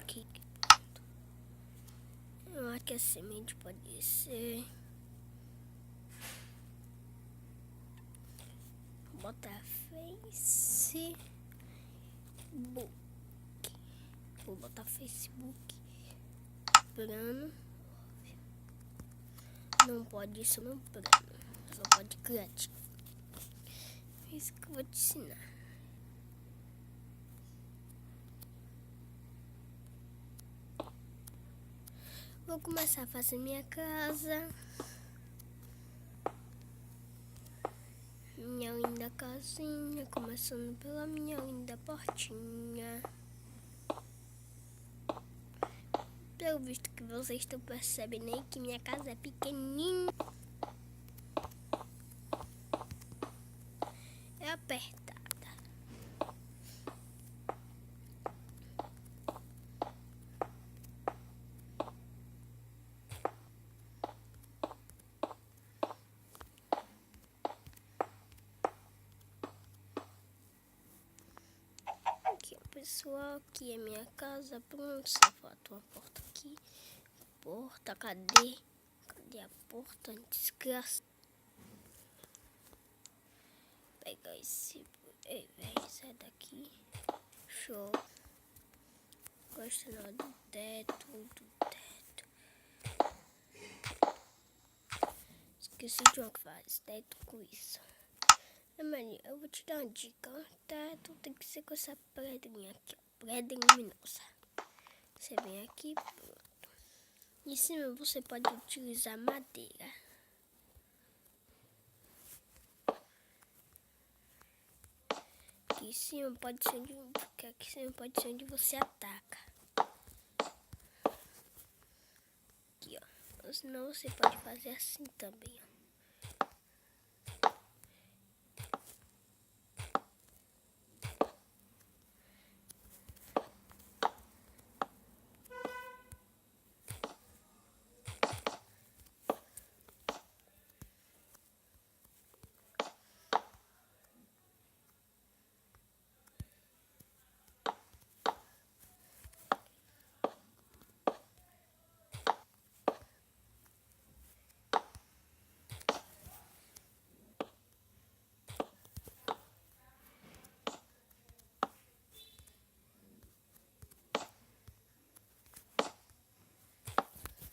aqui. Eu acho que a semente pode ser. Vou botar Facebook. Vou botar Facebook. Plano. Não pode isso no plano. Só pode criativo. É isso que eu vou te ensinar. Vou começar a fazer minha casa. Minha linda casinha, começando pela minha linda portinha. Pelo visto que vocês estão percebendo aí que minha casa é pequenininha. É apertada. Aqui, pessoal, aqui é minha casa. Pronto, só falta uma porta aqui. Porta, cadê? Cadê a porta? Desgraça. Pegar esse. Ei, velho, sai daqui. Show. Gosto não do teto, Esqueci de uma que faz teto com isso. Maria, eu vou te dar uma dica. O teto tem que ser com essa pedrinha aqui, ó. Pedra luminosa. Você vem aqui, pronto. Em cima você pode utilizar madeira. Aqui em cima pode ser porque aqui em cima pode ser onde você ataca. Aqui, ó. Ou senão você pode fazer assim também, ó.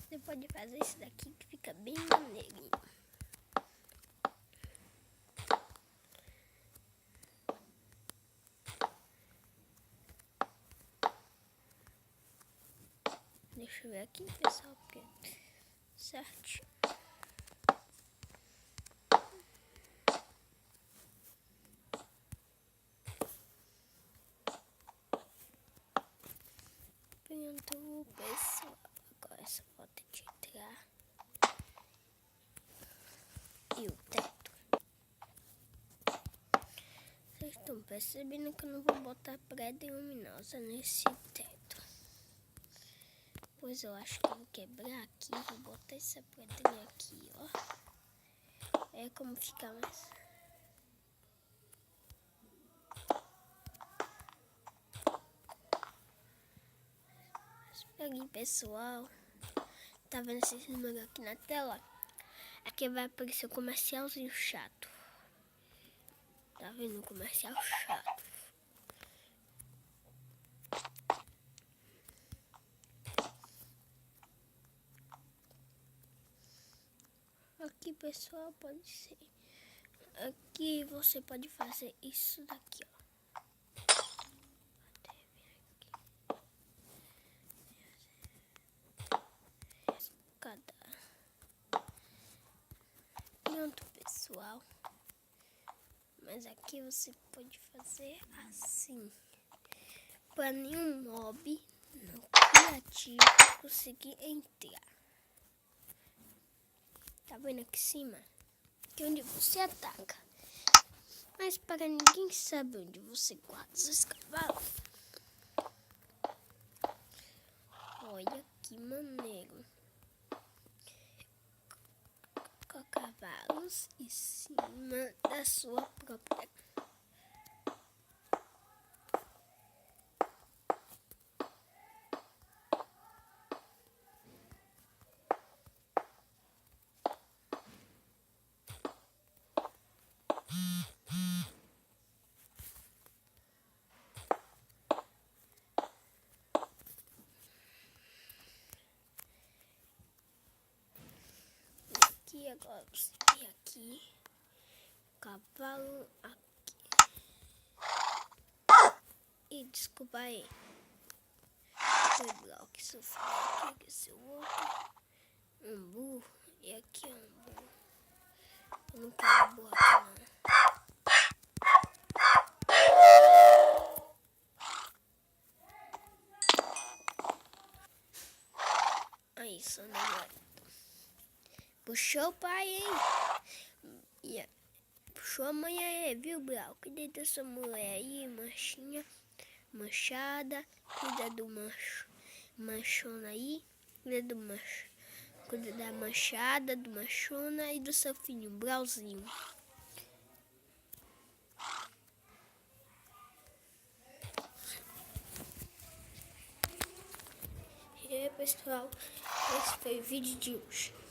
Você pode fazer isso daqui que fica bem maneirinho. Deixa eu ver aqui, pessoal, porque certinho. Pronto, pessoal. Agora só falta de entrar. E o teto. Vocês estão percebendo que eu não vou botar pedra luminosa nesse teto. Pois eu acho que eu vou quebrar aqui. Vou botar essa pedrinha aqui, ó. É como fica mais. Espera aí, pessoal. Tá vendo esse número aqui na tela? Aqui vai aparecer o comercialzinho chato. Tá vendo o comercial chato? Aqui, pessoal, pode ser. Aqui você pode fazer isso daqui, ó. Pronto, pessoal. Mas aqui você pode fazer assim. Para nenhum mob não criativo conseguir entrar. Tá vendo aqui em cima? Que é onde você ataca. Mas para ninguém saber onde você guarda os cavalos. Olha que maneiro. Com cavalos em cima da sua própria. agora você vem aqui, cavalo aqui. E desculpa aí. Foi bloco, sofri aqui, que esse outro. Um burro. E aqui é um burro. Eu não quero burro aqui não. Aí, só não. Puxou o pai, hein? Puxou a mãe aí, viu, Blau? Cuida dessa mulher aí, manchinha, manchada. Cuida do manchona aí. Cuida da manchada, do manchona e do seu filho, Blauzinho. E aí, pessoal, esse foi o vídeo de hoje.